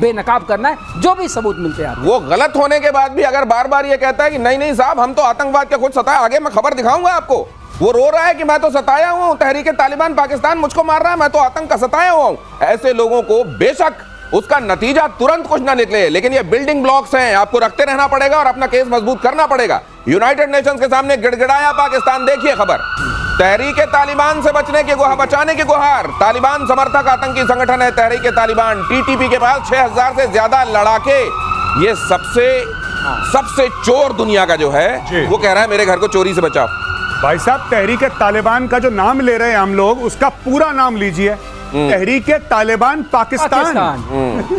बेनकाब करना है, जो भी सबूत मिलते हैं। वो गलत होने के बाद भी अगर बार बार ये कहता है कि नहीं नहीं साहब हम तो आतंकवाद के खुद सताए, आगे मैं खबर दिखाऊंगा आपको, वो रो रहा है कि मैं तो सताया हुआ हूं, तहरीके तालिबान पाकिस्तान मुझको मार रहा है, मैं तो आतंक का सताया हुआ हूं। ऐसे लोगों को बेशक उसका नतीजा तुरंत कुछ ना निकले, लेकिन ये बिल्डिंग ब्लॉक्स हैं, आपको रखते रहना पड़ेगा और अपना केस मजबूत करना पड़ेगा। यूनाइटेड नेशंस के सामने गिड़गिड़ाया पाकिस्तान, देखिए खबर, तहरीके तालिबान से बचाने की गुहार। तालिबान समर्थक आतंकी संगठन है तहरीके तालिबान, टीटीपी के पास 6000 से ज्यादा लड़ाके। ये सबसे चोर दुनिया का जो है वो कह रहा है मेरे घर को चोरी से बचाओ। भाई साहब, तहरीके तालिबान का जो नाम ले रहे हैं हम लोग, उसका पूरा नाम लीजिए, तहरीके तालिबान पाकिस्तान।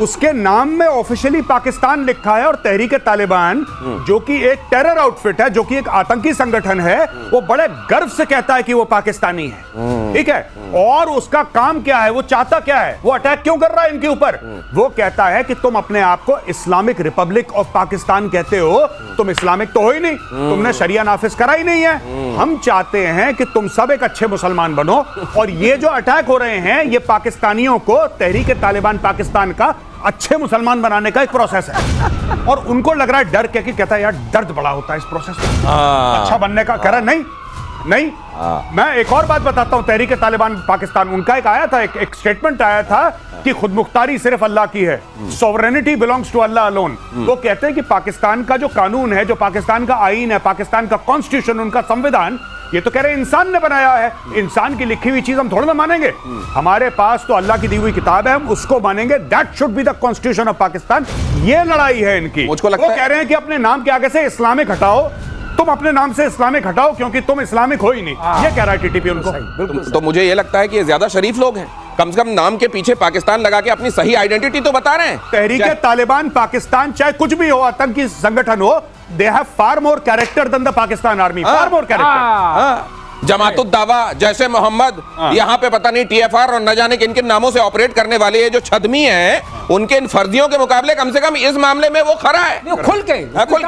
उसके नाम में ऑफिशियली पाकिस्तान लिखा है, और तहरीके तालिबान जो कि एक टेरर आउटफिट है, जो कि एक आतंकी संगठन है, वो बड़े गर्व से कहता है कि वो पाकिस्तानी है। ठीक है, और उसका काम क्या है, वो चाहता क्या है, वो अटैक क्यों कर रहा है इनके ऊपर? वो कहता है कि तुम अपने आप को इस्लामिक रिपब्लिक ऑफ पाकिस्तान कहते हो, तुम इस्लामिक तो हो ही नहीं, तुमने शरिया नाफिज करा ही नहीं है। हम चाहते हैं कि तुम सब एक अच्छे मुसलमान बनो, और ये जो अटैक हो रहे हैं ये पाकिस्तानियों को तहरीके तालिबान पाकिस्तान का अच्छे मुसलमान बनाने का एक प्रोसेस है। और उनको लग रहा है डर, क्या कि कहता है यार दर्द बड़ा होता है इस प्रोसेस में, अच्छा बनने का। कह रहा नहीं नहीं। मैं एक और बात बताता हूं, तहरीके तालिबान पाकिस्तान, उनका एक आया था, एक स्टेटमेंट आया था कि खुद मुख्तारी सिर्फ अल्लाह की है, sovereignty belongs to Allah alone. वो कहते हैं कि पाकिस्तान का जो कानून है, जो पाकिस्तान का आईन है, पाकिस्तान का कॉन्स्टिट्यूशन, उनका संविधान, ये तो कह रहे हैं इंसान ने बनाया है, इंसान की लिखी हुई चीज हम थोड़ा ना मानेंगे। हमारे पास तो अल्लाह की दी हुई किताब है, हम उसको मानेंगे। That should be the constitution of Pakistan. ये लड़ाई है इनकी। मुझको लगता वो कह रहे हैं कि अपने नाम के आगे से इस्लामिक हटाओ, तुम अपने नाम से इस्लामिक हटाओ क्योंकि तुम इस्लामिक हो ही नहीं। ये कह रहा है टीटीपी उनको। तो मुझे ये लगता है कि ये ज्यादा शरीफ लोग हैं, कम से कम नाम के पीछे पाकिस्तान लगा के अपनी सही आइडेंटिटी तो बता रहे हैं। तहरीके तालिबान पाकिस्तान चाहे कुछ भी हो, आतंकी संगठन हो, they have far more character than the Pakistan army, far more character. Jamaat ud Dawa, जैसे मोहम्मद, यहाँ पे पता नहीं टीएफआर और न जाने किन किन नामों से ऑपरेट करने वाले ये जो छदमी हैं, उनके इन फर्जियों के मुकाबले कम से कम इस मामले में वो खरा है, खुल के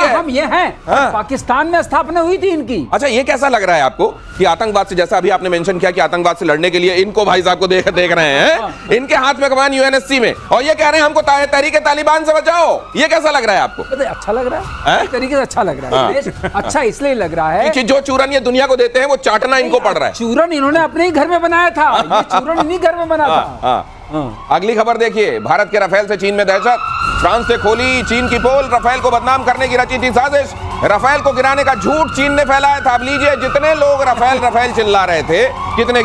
हम ये हैं। पाकिस्तान में स्थापना हुई थी इनकी। अच्छा, ये कैसा लग रहा है आपको कि आतंकवाद से, जैसा अभी आपने मेंशन किया कि आतंकवाद से लड़ने के लिए इनको भाई साहब को देख रहे हैं, इनके हाथ में कमान यूएनएससी में, और ये कह रहे हैं हमको तहरीके तालिबान से बचाओ। ये कैसा लग रहा है आपको? अच्छा लग रहा है, तरीके से अच्छा लग रहा है। अच्छा इसलिए लग रहा है कि जो चूरन ये दुनिया को देते हैं वो चाटना इनको पड़ रहा है। चूरन इन्होंने अपने ही घर में बनाया था, ये चूरन इन्हीं घर में बना था। अगली खबर देखिए, भारत के राफेल से चीन में दहशत, फ्रांस से खोली चीन की पोल, राफेल को बदनाम करने की रची थी साजिश, राफेल को गिराने का झूठ चीन ने फैलाया था। अब लीजिए, जितने लोग राफेल चिल्ला रहे थे, कितने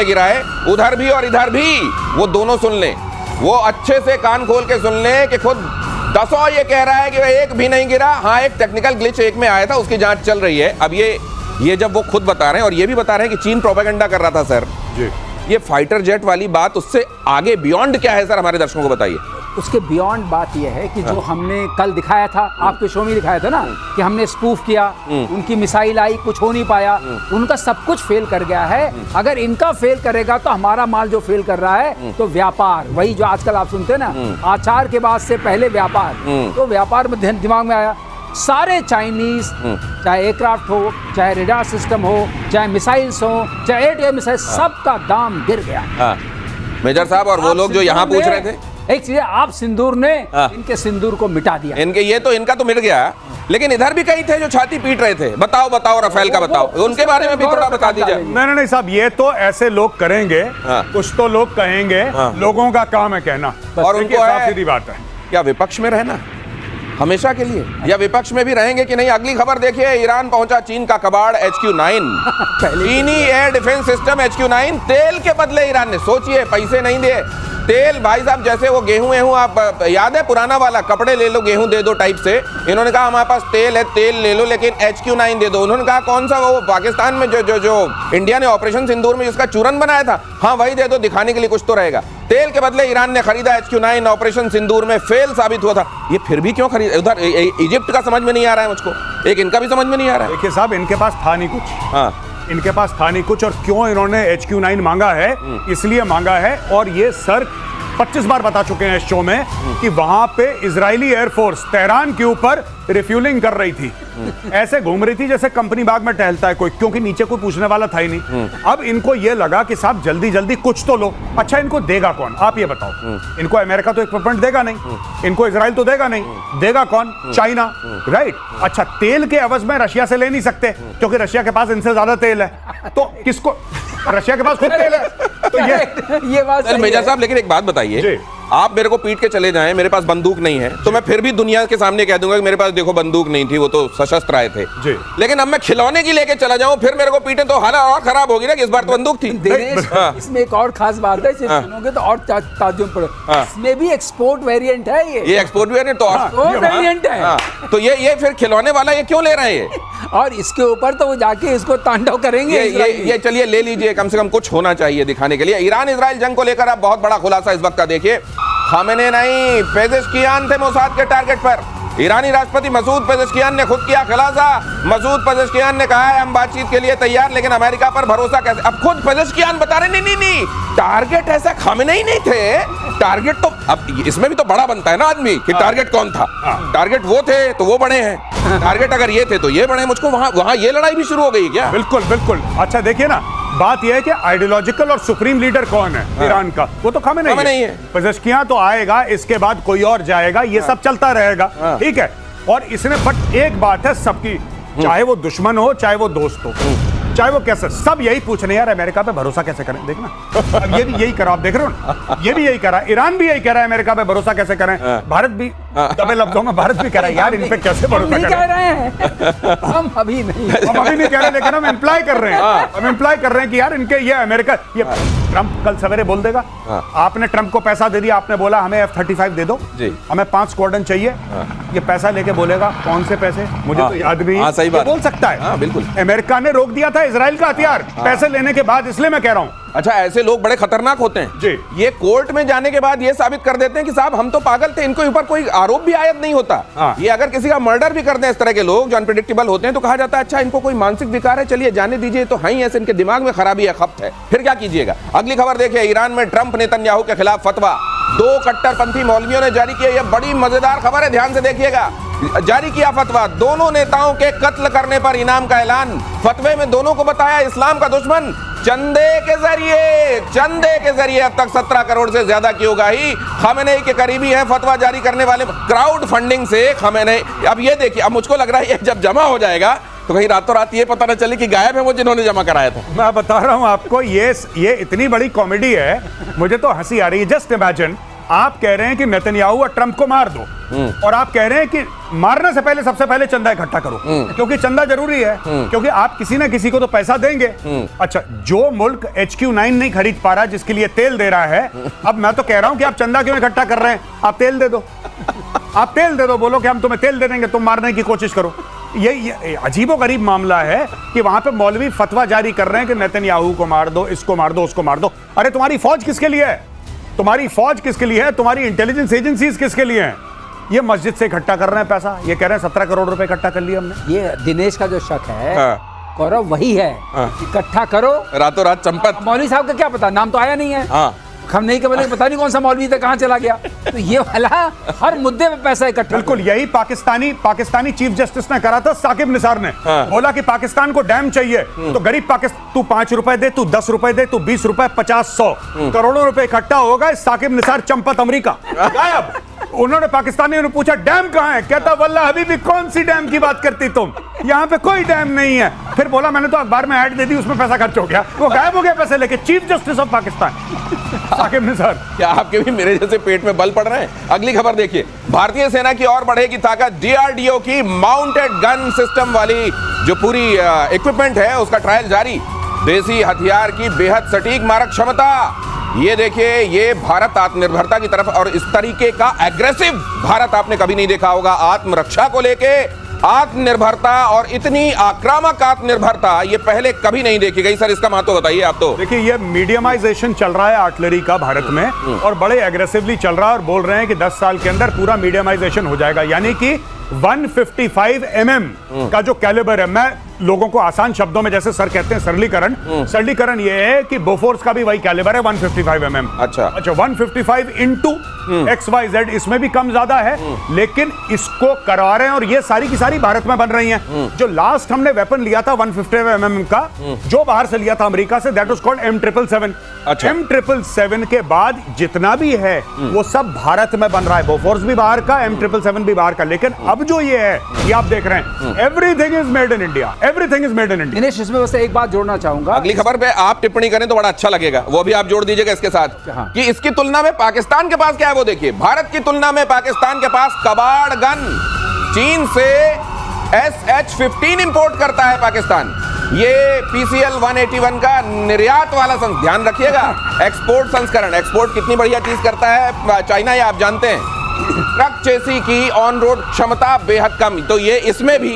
गिराए, उधर भी और इधर भी, वो दोनों सुन लें, वो अच्छे से कान खोल के सुन लें कि खुद दसों ये कह रहा है कि एक भी नहीं गिरा। हाँ, एक टेक्निकल ग्लिच एक में आया था, उसकी जांच चल रही है। अब ये जब वो खुद बता रहे हैं, और ये भी बता रहे हैं कि चीन प्रोपेगेंडा कर रहा था सर जी, ये फाइटर जेट वाली बात, उससे आगे बियॉन्ड क्या है सर, हमारे दर्शकों को बताइए। उसके बियॉन्ड बात यह है कि जो हमने कल दिखाया था, आपके शो में दिखाया था ना, कि हमने स्पूफ किया, उनकी मिसाइल आई, कुछ हो नहीं पाया, उनका सब कुछ फेल कर गया है। अगर इनका फेल करेगा तो हमारा माल जो फेल कर रहा है, तो व्यापार, वही जो आजकल आप सुनते हैं ना, आचार के बाद से पहले व्यापार, तो व्यापार में दिमाग में आया, सारे चाइनीज, चाहे एयरक्राफ्ट हो, चाहे रेडार सिस्टम हो, चाहे मिसाइल्स हो, चाहे एयर टू एयर मिसाइल, सबका दाम गिर गया। मेजर साहब, और वो लोग जो यहाँ पूछ रहे थे, एक चीज, आप सिंदूर ने इनके सिंदूर को मिटा दिया। इनका तो मिट गया, लेकिन इधर भी कई थे जो छाती पीट रहे थे। बताओ राफेल का बताओ, उनके बारे में भी थोड़ा बता दीजिए। नहीं साहब, ये तो ऐसे लोग करेंगे, कुछ तो लोग कहेंगे, लोगों का काम है कहना, और उनको सीधी बात है। क्या विपक्ष में रहना हमेशा के लिए, या विपक्ष में भी रहेंगे कि नहीं? अगली खबर देखिए, ईरान पहुंचा चीन का कबाड़ HQ-9, चीनी एयर डिफेंस सिस्टम HQ-9 तेल के बदले ईरान ने, सोचिए, पैसे नहीं दिए, तेल। भाई साहब, जैसे वो गेहूं आप याद है पुराना वाला, कपड़े ले लो गेहूं दे दो टाइप से, इन्होंने कहा हमारे पास तेल है, तेल ले लो, लेकिन HQ-9 दे दो। उन्होंने कहा कौन सा, वो पाकिस्तान में जो इंडिया ने ऑपरेशन सिंदूर में जिसका चूरन बनाया था, हाँ वही दे दो, दिखाने के लिए कुछ तो रहेगा। तेल के बदले ईरान ने खरीदा HQ-9, ऑपरेशन सिंदूर में फेल साबित हुआ था। ये फिर भी क्यों खरीदा? उधर इजिप्ट का समझ में नहीं आ रहा है मुझको, एक इनका भी समझ में नहीं आ रहा है। देखिए साहब, इनके पास था नहीं कुछ, इनके पास था नहीं कुछ, और क्यों इन्होंने HQ-9 मांगा है? इसलिए मांगा है, और ये सर 25 बार बता चुके हैं इस शो में कि वहां पे इजरायली एयरफोर्स तेहरान के ऊपर रिफ्यूलिंग कर रही थी। ऐसे घूम रही थी जैसे कंपनी बाग में टहलता है कोई, क्योंकि नीचे कोई पूछने वाला था ही नहीं। अब इनको ये लगा कि साहब जल्दी जल्दी कुछ तो लो। अच्छा, इनको देगा कौन, आप ये बताओ। इनको अमेरिका तो इक्विपमेंट देगा नहीं, इनको इजराइल तो देगा नहीं, देगा कौन? China, right. अच्छा, तेल के एवज में रशिया से ले नहीं सकते क्योंकि रशिया के पास इनसे ज्यादा तेल है, तो किसको? रशिया के पास खुद तेल है, तो ये बात सही मेजर है। साहब, लेकिन एक बात बताइए, जी। आप मेरे को पीट के चले जाएं, मेरे पास बंदूक नहीं है, तो मैं फिर भी दुनिया के सामने कह दूंगा कि मेरे पास देखो बंदूक नहीं थी, वो तो सशस्त्र आए थे। जी। लेकिन अब मैं खिलौने की लेके चला जाऊं, फिर मेरे को पीटे तो हालत और खराब होगी ना कि इस बार तो बंदूक थी। दिनेश, हाँ। इसमें एक और खास बात है, इसे हाँ। सुनोगे तो और ताज्जुब पड़े। हाँ। इसमें भी एक्सपोर्ट वेरिएंट है ये एक्सपोर्ट भी है तो एक्सपोर्ट वेरिएंट है। हाँ, तो ये फिर खिलौने वाला ये क्यों ले रहे हैं? और इसके ऊपर तो वो जाके इसको तांडव करेंगे। ये चलिए ले लीजिए, कम से कम कुछ होना चाहिए दिखाने के लिए। ईरान इजराइल जंग को लेकर अब बहुत बड़ा खुलासा इस वक्त का देखिए। खामेनेई नहीं, पेजेश्कियान थे मोसाद के टारगेट पर। ईरानी राष्ट्रपति मसूद पेजेश्कियान ने खुद किया खुलासा। मसूद पेजेश्कियान ने कहा है हम बातचीत के लिए तैयार, लेकिन अमेरिका पर भरोसा कैसे? अब खुद पेजेश्कियान बता रहे नहीं, टारगेट ऐसा खामेनेई नहीं थे, टारगेट तो अब इसमें भी तो बड़ा बनता है ना आदमी कि टारगेट कौन था। टारगेट वो थे तो वो बने हैं, टारगेट अगर ये थे तो ये बने। मुझको वहां ये लड़ाई भी शुरू हो गई क्या? बिल्कुल बिल्कुल। अच्छा देखिए ना, बात यह है कि आइडियोलॉजिकल और सुप्रीम लीडर कौन है ईरान का? वो तो खामेनेई है। पेजेश्कियान तो आएगा, इसके बाद कोई और जाएगा, ये सब चलता रहेगा, ठीक है। और इसने बट एक बात है सबकी, चाहे वो दुश्मन हो चाहे वो दोस्त हो, चाहे वो कैसे, सब यही पूछ रहे हैं यार अमेरिका पे भरोसा कैसे करें। देखना अब ये भी यही करा, आप देख रहे हो ना, ये भी यही करा, ईरान भी यही कह रहा है अमेरिका पे भरोसा कैसे करें। भारत भी दबे लफ्जों में भारत भी कह रहा है यार इन पे कैसे भरोसा कह करें। रहे हैं हम अभी नहीं कह रहे, लेकिन हम इम्प्लाई कर रहे हैं, हम इम्प्लाई कर रहे हैं कि यार इनके ये अमेरिका, ये ट्रंप कल सवेरे बोल देगा। आपने ट्रंप को पैसा दे दिया, आपने बोला हमें F-35 दे दो, हमें 5 स्क्वाड्रन चाहिए, ये पैसा लेके बोलेगा कौन से पैसे मुझे तो याद नहीं, सही बात बोल सकता है। बिल्कुल। अमेरिका ने रोक दिया था इजराइल का हथियार पैसे लेने के बाद, इसलिए मैं कह रहा हूं। अच्छा, ऐसे लोग बड़े खतरनाक होते हैं जी। ये कोर्ट में जाने के बाद ये साबित कर देते हैं कि साहब हम तो पागल थे, इनको ऊपर कोई आरोप भी आयद नहीं होता। ये अगर किसी का मर्डर भी कर दें इस तरह के लोग जो अनप्रेडिक्टेबल होते हैं तो कहा जाता है अच्छा इनको कोई मानसिक विकार है, चलिए जाने दीजिए, तो है ऐसे इनके दिमाग में खराबी है, खप्त है, फिर क्या कीजिएगा। अगली खबर देखिए, ईरान में ट्रंप नेतन्याहू के खिलाफ फतवा। 2 कट्टरपंथी मौलवियों ने जारी किया, यह बड़ी मजेदार खबर है, ध्यान से देखिएगा। जारी किया फतवा, दोनों नेताओं के कत्ल करने पर इनाम का ऐलान। फतवे में दोनों को बताया इस्लाम का दुश्मन। चंदे के जरिए अब तक 17 करोड़ से ज्यादा की उगाही। खामेनेई के करीबी है फतवा जारी करने वाले, क्राउड फंडिंग से खामेनेई। अब ये देखिए, अब मुझको लग रहा है ये जब जमा हो जाएगा तो कहीं रातों रात ये पता न चले कि गायब है वो जिन्होंने जमा कराया था। मैं बता रहा हूं आपको, ये इतनी बड़ी कॉमेडी है, मुझे तो हंसी आ रही है। जस्ट इमेजिन, आप कह रहे हैं कि नेतन्याहू और ट्रंप को मार दो, और आप कह रहे हैं कि मारने से पहले सबसे पहले चंदा इकट्ठा करो, क्योंकि चंदा जरूरी है, क्योंकि आप किसी ना किसी को तो पैसा देंगे। अच्छा, जो मुल्क HQ9 नहीं खरीद पा रहा, जिसके लिए तेल दे रहा है, अब मैं तो कह रहा हूं कि आप चंदा क्यों इकट्ठा कर रहे हैं? आप तेल दे दो, आप तेल दे दो, बोलो कि हम तुम्हें तेल दे देंगे, तुम मारने की कोशिश करो। ये अजीबोगरीब मामला है कि वहां पे मौलवी फतवा जारी कर रहे हैं कि नेतन्याहू को मार दो, इसको मार दो, उसको मार दो। अरे तुम्हारी फौज किसके लिए है? तुम्हारी फौज किसके लिए है? तुम्हारी इंटेलिजेंस एजेंसीज किसके लिए हैं? ये मस्जिद से इकट्ठा कर रहे हैं पैसा, ये कह रहे हैं 17 करोड़ रुपए इकट्ठा कर लिया हमने। ये दिनेश का जो शक है गौरव वही है, इकट्ठा करो रातों रात चंपत। मौलवी साहब का क्या पता, नाम तो आया नहीं है। खामेनेई के बोले पता नहीं कौन सा मौलवी था, कहां चला गया। तो ये वाला हर मुद्दे पे पैसा इकट्ठा। बिल्कुल, यही पाकिस्तानी चीफ जस्टिस ने करा था, साकिब निसार ने। बोला कि पाकिस्तान को डैम चाहिए, तो गरीब पाकिस्तान, तू 5 रुपए दे, तू 10 रुपए दे, तू 20 रुपए, 50, 100 करोड़ों रुपए इकट्ठा होगा। साकिब निसार चंपत अमेरिका गायब। उन्होंने पाकिस्तानियों ने पूछा डैम कहां है, कहता वल्लाह हबीबी कौन सी डैम की बात करती तुम, यहां पे कोई डैम नहीं है। फिर बोला मैंने तो अखबार में ऐड दे दी, उसमें पैसा खर्च हो गया, वो गायब हो गया पैसे लेके। Chief justice of Pakistan Saqib Nisar. क्या आपके भी मेरे जैसे पेट में बल पड़ रहे हैं? अगली खबर देखिए, भारतीय सेना की और बढ़ेगी ताकत। DRDO की माउंटेड गन सिस्टम वाली जो पूरी इक्विपमेंट है उसका ट्रायल जारी। देसी हथियार की बेहद सटीक मारक क्षमता। ये देखिए, ये भारत आत्मनिर्भरता की तरफ, और इस तरीके का एग्रेसिव भारत आपने कभी नहीं देखा होगा। आत्मरक्षा को लेके आत्मनिर्भरता और इतनी आक्रामक आत्मनिर्भरता ये पहले कभी नहीं देखी गई। सर इसका महत्व बताइए आप। तो देखिए, ये मीडियमाइजेशन चल रहा है आर्टिलरी का भारत में, और बड़े एग्रेसिवली चल रहा है, और बोल रहे हैं कि 10 साल के अंदर पूरा मीडियमाइजेशन हो जाएगा, यानी कि 155 mm का जो कैलिबर है, मैं लोगों को आसान शब्दों में जैसे सर कहते हैं सरलीकरण ये है कि बोफोर्स का भी वही कैलिबर है 155 mm। अच्छा 155 इंटू XYZ, इसमें भी कम ज्यादा है, लेकिन इसको करवा रहे हैं और ये सारी की सारी भारत में बन रही हैं। जो लास्ट हमने वेपन लिया था 155 mm का, जो बाहर से लिया था अमेरिका से, दैट वाज कॉल्ड M777। अच्छा। M777 के बाद जितना भी है वो सब भारत में बन रहा है। बोफोर्स भी बाहर का, M777 भी बाहर का, लेकिन अब जो ये है, ये आप देख रहे हैं, everything is made in India, everything is made in India. Dinesh, इसमें बस एक बात जोड़ना चाहूंगा। अगली खबर पे आप टिप्पणी करें तो बड़ा अच्छा लगेगा, वो भी आप जोड़ दीजिएगा इसके साथ। हाँ। कि इसकी तुलना में पाकिस्तान के पास क्या है वो देखिए। भारत की तुलना में पाकिस्तान के पास कबाड़ गन, चीन से SH-15 इंपोर्ट करता है पाकिस्तान। ये PCL 181 का निर्यात वाला ध्यान रखिएगा, एक्सपोर्ट संस्करण। एक्सपोर्ट कितनी बढ़िया चीज करता है चाइना, ये आप जानते हैं। ट्रक चेसी की ऑन रोड क्षमता बेहद कम, तो ये इसमें भी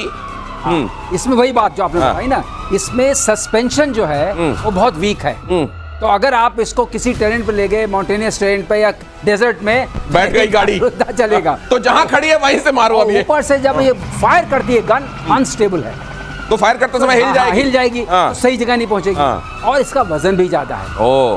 इसमें वही बात जो आपने बताई ना, इसमें सस्पेंशन जो है वो बहुत वीक है। तो अगर आप इसको किसी टेरेन पे ले गए, माउंटेनियस टेरेन पे या डेजर्ट में, बैठ गई गाड़ी चलेगा। तो जहां खड़ी है वहीं से मारो। अभी ऊपर से जब ये फायर करती है गन, अनस्टेबल है, तो फायर करते समय हिल जाएगी, तो सही जगह नहीं पहुंचेगी। और इसका वजन भी ज्यादा है।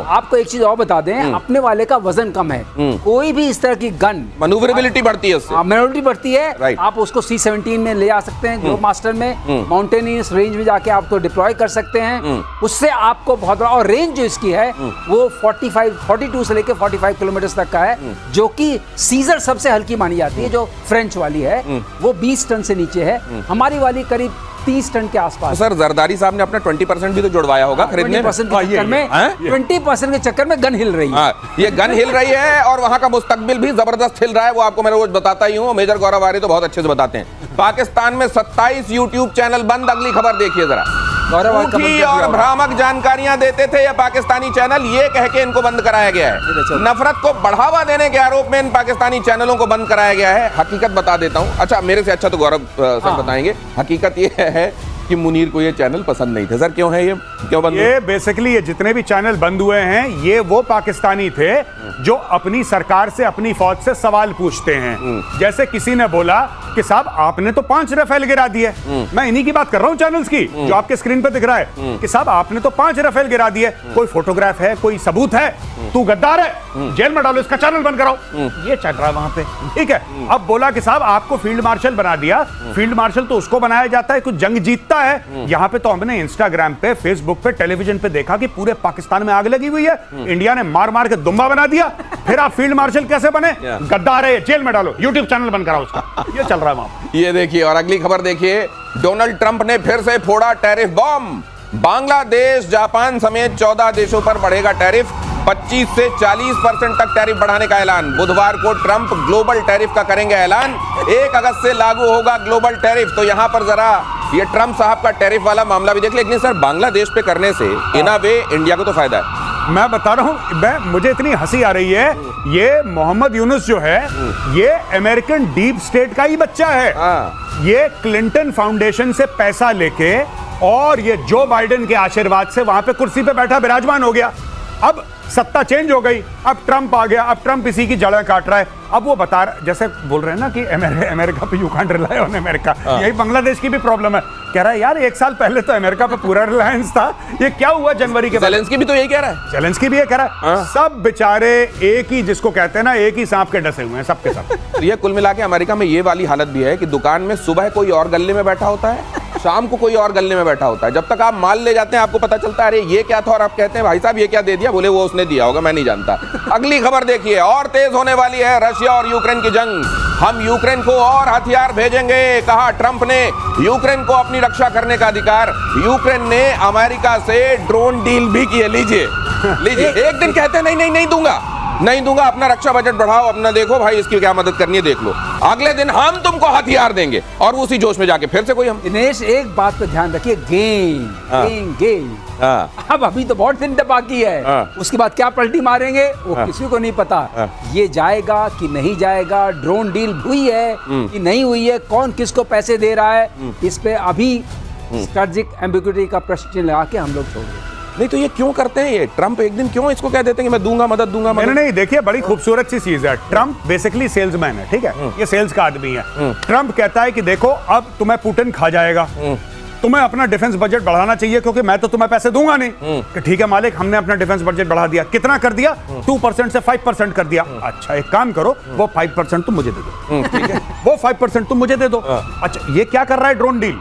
आपको एक चीज और बता दें, अपने वाले का वजन कम है। कोई भी इस तरह की गन, मैन्यूवरेबिलिटी बढ़ती है उससे, मैन्यूवरेबिलिटी बढ़ती है। आप उसको C-17 में ले आ सकते हैं, ग्लोब मास्टर में, माउंटेनियस रेंज में जाके आपको डिप्लॉय कर सकते हैं। उससे आपको बहुत बड़ा, और रेंज जो इसकी है वो 42 से लेकर 45 किलोमीटर तक का है, जो कि सीजर सबसे हल्की मानी जाती है, जो फ्रेंच वाली है वो 20 टन से नीचे है। हमारी वाली करीब 30 टन के आसपास। सर जरदारी साहब ने अपना 20% भी तो जुड़वाया होगा खरीदने में। 20% के चक्कर में गन हिल रही है। ये गन हिल रही है और वहां का मुस्तकबिल भी जबरदस्त हिल रहा है, वो आपको मैं रोज बताता ही हूँ। मेजर गौरव आर्य तो बहुत अच्छे से बताते हैं। पाकिस्तान में 27 यूट्यूब चैनल बंद। अगली खबर देखिए जरा। झूठी और भ्रामक जानकारियां देते थे ये पाकिस्तानी चैनल, ये कह के इनको बंद कराया गया है। नफरत को बढ़ावा देने के आरोप में इन पाकिस्तानी चैनलों को बंद कराया गया है। हकीकत बता देता हूं, अच्छा मेरे से अच्छा तो गौरव सर बताएंगे। हकीकत ये है कि मुनीर को ये चैनल पसंद नहीं थे। सर क्यों है ये, क्यों बंद? ये बेसिकली ये जितने भी चैनल बंद हुए हैं, ये वो पाकिस्तानी थे जो अपनी सरकार से, अपनी फौज से सवाल पूछते हैं। जैसे किसी ने बोला कि साहब आपने तो 5 राफेल गिरा दिए। मैं इन्हीं की बात कर रहा हूं चैनल्स की, जो आपके स्क्रीन पे दिख रहा है कि साहब आपने तो 5 राफेल गिरा दिए, कोई फोटोग्राफ है, कोई सबूत है, तू गद्दार है, जेल में डालो, इसका चैनल बंद कराओ। ये चल रहा है वहां पे, ठीक है। अब बोला कि साहब आपको फील्ड मार्शल बना दिया। फील्ड मार्शल तो उसको बनाया जाता है कुछ जंग जीतता है। यहाँ पे तो हमने इंस्टाग्राम पे, फेसबुक पे, टेलीविजन पे देखा कि पूरे पाकिस्तान में आग लगी हुई है, इंडिया ने मार मार के दुम्बा बना दिया। फिर आप फील्ड मार्शल कैसे बने? गद्दार है, जेल में डालो, यूट्यूब चैनल बंद कराओ उसका। ये चल रहा है वहां। ये देखिए, और अगली खबर देखिए। डोनाल्ड ट्रंप ने फिर से फोड़ा टैरिफ बॉम्ब। बांग्लादेश, जापान समेत 14 देशों पर बढ़ेगा टैरिफ। 25 से 40% तक टैरिफ बढ़ाने का ऐलान। बुधवार को ट्रंप ग्लोबल टैरिफ का करेंगे ऐलान। 1 अगस्त से लागू होगा ग्लोबल टैरिफ। तो यहां पर जरा ये ट्रंप साहब का टैरिफ वाला मामला भी देख लेकिन सर बांग्लादेश पे करने से इन अ वे इंडिया को तो फायदा है। मैं बता रहा हूं, मुझे इतनी हंसी आ रही है। ये मोहम्मद यूनुस जो है, ये अमेरिकन डीप स्टेट का ही बच्चा है। ये क्लिंटन फाउंडेशन से पैसा लेके और ये जो बाइडेन के आशीर्वाद से वहां पे कुर्सी पे बैठा विराजमान हो गया। अब सत्ता चेंज हो गई, अब ट्रंप आ गया, अब ट्रंप इसी की जड़ें काट रहा है। अब वो बता रहा, जैसे बोल रहे हैं ना कि अमेरिका पे you can't rely on America, यही बांग्लादेश की भी प्रॉब्लम है। कह रहा है यार 1 साल पहले तो अमेरिका पे पूरा रिलायंस था, ये क्या हुआ जनवरी के बाद? ज़ेलेंस्की भी तो यही कह रहा है। ज़ेलेंस्की भी ये कह रहा है। सब बेचारे एक ही, जिसको कहते हैं ना, एक ही सांप के डसे हुए हैं सबके सब। ये कुल मिला के अमेरिका में ये वाली हालत भी है कि दुकान में सुबह कोई और गल्ले में बैठा होता है, शाम को कोई और गल्ले में बैठा होता है। जब तक आप माल ले जाते हैं आपको पता चलता है अरे ये क्या था, और आप कहते हैं भाई साहब ये क्या दे दिया, बोले वो उसने दिया होगा, मैं नहीं जानता। अगली खबर देखिए। और तेज होने वाली है रशिया और यूक्रेन की जंग। हम यूक्रेन को और हथियार भेजेंगे, कहा ट्रंप ने। यूक्रेन को अपनी रक्षा करने का अधिकार। यूक्रेन ने अमेरिका से ड्रोन डील भी की है। लीजिए लीजिए। एक दिन कहते हैं नहीं दूंगा, नहीं दूंगा, अपना रक्षा बजट बढ़ाओ, अपना देखो भाई इसकी क्या मदद करनी है देख लो। अगले दिन हम तुमको हथियार देंगे और उसी जोश में जाके फिर से कोई हम। दिनेश एक बात पे ध्यान रखिए, गेम अब अभी तो बहुत दिन बाकी है। उसके बाद क्या पलटी मारेंगे वो किसी को नहीं पता। ये जाएगा कि नहीं जाएगा, ड्रोन डील हुई है कि नहीं हुई है, कौन किसको पैसे दे रहा है, इस पे अभी स्ट्रेटेजिक एम्बिग्युइटी का प्रश्न लगा के हम लोग छोड़ दें। नहीं तो ये क्यों करते हैं? ये ट्रंप एक दिन क्यों इसको कह देते हैं कि मैं दूंगा मदद दूंगा मदद? नहीं देखिए, बड़ी खूबसूरत सी चीज है। ट्रंप बेसिकली सेल्समैन है, ठीक है, ये सेल्स का आदमी है। ट्रंप कहता है कि देखो अब तुम्हें पुतिन खा जाएगा, तुम्हें अपना डिफेंस बजट बढ़ाना चाहिए क्योंकि मैं तो तुम्हें पैसे दूंगा नहीं। कि ठीक है मालिक, हमने अपना डिफेंस बजट बढ़ा दिया। कितना कर दिया? 2% से 5% कर दिया। अच्छा एक काम करो, वो 5% तुम मुझे दे दो। ठीक है, वो 5% तुम मुझे दे दो। अच्छा ये क्या कर रहा है ड्रोन डील?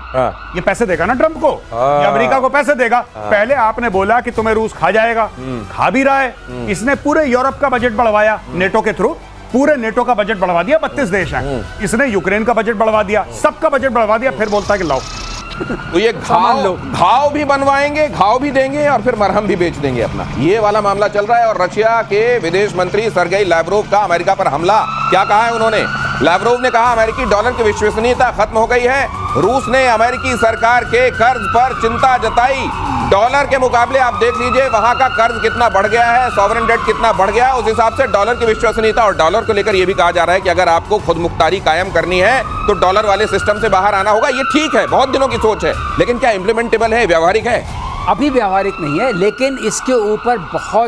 ये पैसे देगा ना ट्रंप को, ये अमेरिका को पैसे देगा। पहले आपने बोला कि तुम्हें रूस खा जाएगा, खा भी रहा है। इसने पूरे यूरोप का बजट बढ़वाया नेटो के थ्रू, पूरे नेटो का बजट बढ़वा दिया। 32 देश हैं। इसने यूक्रेन का बजट बढ़वा दिया, सबका बजट बढ़वा दिया। फिर बोलता है कि लाओ तो ये घाव भी बनवाएंगे, घाव भी देंगे और फिर मरहम भी बेच देंगे अपना। ये वाला मामला चल रहा है। और रशिया के विदेश मंत्री सर्गेई लैवरोव का अमेरिका पर हमला, क्या कहा है उन्होंने? लैवरोव ने कहा अमेरिकी डॉलर की विश्वसनीयता खत्म हो गई है। रूस ने अमेरिकी सरकार के कर्ज पर चिंता जताई। डॉलर के मुकाबले आप देख लीजिए वहां का कर्ज कितना बढ़ गया है, सॉवरेन डेट कितना बढ़ गया है। उस हिसाब से डॉलर की विश्वसनीयता, और डॉलर को लेकर यह भी कहा जा रहा है कि अगर आपको खुद मुख्तारी कायम करनी है तो डॉलर वाले सिस्टम से बाहर आना होगा। ये ठीक है, बहुत दिनों की सोच है, लेकिन क्या इंप्लीमेंटेबल है, व्यावहारिक है? अभी व्यावहारिक नहीं है, लेकिन इसके ऊपर बहुत